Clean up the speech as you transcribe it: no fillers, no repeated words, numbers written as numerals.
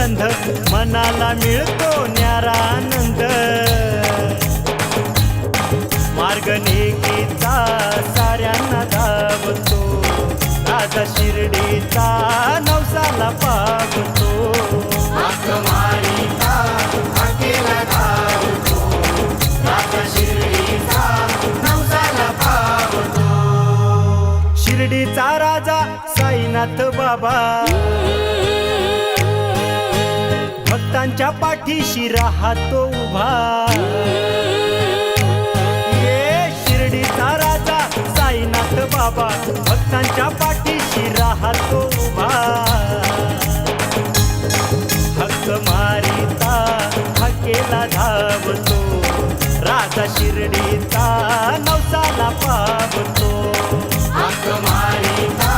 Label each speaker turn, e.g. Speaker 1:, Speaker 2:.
Speaker 1: गंध मनाला मिळतो न्यारा आनंद मार्ग नेकीचा साऱ्यांना धावतो राजा शिर्डीचा नवसाला पावतो हाक मारिता हाकेला धावतो राजा शिर्डीचा नवसाला पावतो शिर्डीचा राजा साईनाथ बाबा भक्तांच्या पाठीशी राहतो उभा शिर्डीचा राजा साईनाथ बाबा भक्तांच्या पाठीशी राहतो उभा हक्क मारिता हाकेला धावतो राजा शिर्डीचा नवसाला पावतो हाक मारिता